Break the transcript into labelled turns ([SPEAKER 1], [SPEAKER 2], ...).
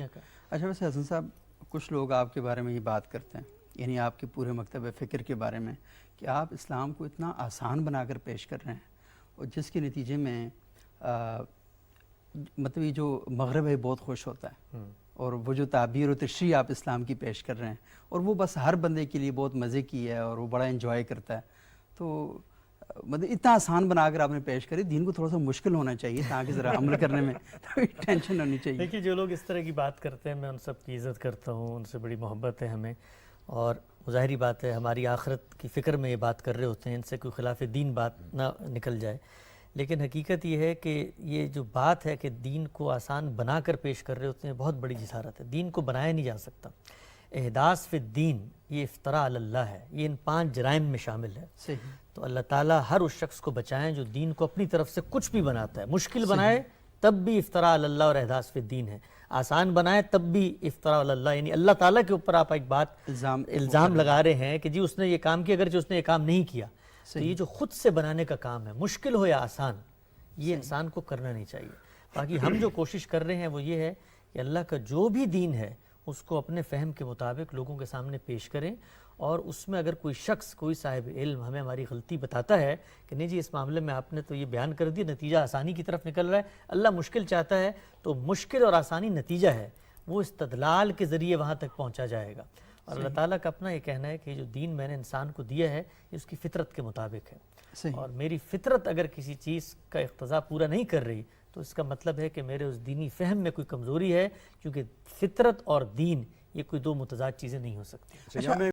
[SPEAKER 1] دنیا کا۔
[SPEAKER 2] اچھا ویسے حسن صاحب، کچھ لوگ آپ کے بارے میں یہ بات کرتے ہیں، یعنی آپ کے پورے مکتب فکر کے بارے میں، کہ آپ اسلام کو اتنا آسان بنا کر پیش کر رہے ہیں، اور جس کے نتیجے میں مطلب یہ جو مغرب ہے بہت خوش ہوتا ہے، اور وہ جو تعبیر و تشریح آپ اسلام کی پیش کر رہے ہیں، اور وہ بس ہر بندے کے لیے بہت مزے کی ہے اور وہ بڑا انجوائے کرتا ہے، تو مطلب اتنا آسان بنا کر آپ نے پیش کری، دین کو تھوڑا سا مشکل ہونا چاہیے تاکہ ذرا عمل کرنے میں تھوڑی ٹینشن ہونی چاہیے۔
[SPEAKER 1] دیکھیے جو لوگ اس طرح کی بات کرتے ہیں میں ان سب کی عزت کرتا ہوں، ان سے بڑی محبت ہے ہمیں، اور ظاہری بات ہے ہماری آخرت کی فکر میں یہ بات کر رہے ہوتے ہیں، ان سے کوئی خلاف دین بات نہ نکل جائے، لیکن حقیقت یہ ہے کہ یہ جو بات ہے کہ دین کو آسان بنا کر پیش کر رہے ہوتے ہیں بہت بڑی جسارت ہے۔ دین کو بنایا نہیں جا سکتا۔ احداث فی الدین یہ افتراء علی اللہ ہے، یہ ان 5 جرائم میں شامل ہے۔
[SPEAKER 2] صحیح۔
[SPEAKER 1] تو اللہ تعالیٰ ہر اس شخص کو بچائیں جو دین کو اپنی طرف سے کچھ بھی بناتا ہے، مشکل بنائے تب بھی افتراء علی اللہ اور احداث فی الدین ہے، آسان بنائے تب بھی افتراء علی اللہ، یعنی اللہ تعالیٰ کے اوپر آپ ایک بات الزام لگا رہے ہیں کہ جی اس نے یہ کام کیا، اگرچہ اس نے یہ کام نہیں کیا۔ تو یہ جو خود سے بنانے کا کام ہے، مشکل ہو یا آسان، یہ انسان کو کرنا نہیں چاہیے۔ باقی ہم جو کوشش کر رہے ہیں وہ یہ ہے کہ اللہ کا جو بھی دین ہے اس کو اپنے فہم کے مطابق لوگوں کے سامنے پیش کریں، اور اس میں اگر کوئی شخص، کوئی صاحب علم ہمیں ہماری غلطی بتاتا ہے کہ نہیں جی اس معاملے میں آپ نے تو یہ بیان کر دیا، نتیجہ آسانی کی طرف نکل رہا ہے، اللہ مشکل چاہتا ہے، تو مشکل اور آسانی نتیجہ ہے، وہ استدلال کے ذریعے وہاں تک پہنچا جائے گا۔ اور اللہ تعالیٰ کا اپنا یہ کہنا ہے کہ جو دین میں نے انسان کو دیا ہے یہ اس کی فطرت کے مطابق ہے، اور میری فطرت اگر کسی چیز کا اقتضا پورا نہیں کر رہی تو اس کا مطلب ہے کہ میرے اس دینی فہم میں کوئی کمزوری ہے، کیونکہ فطرت اور دین یہ کوئی 2 متضاد چیزیں نہیں ہو سکتی۔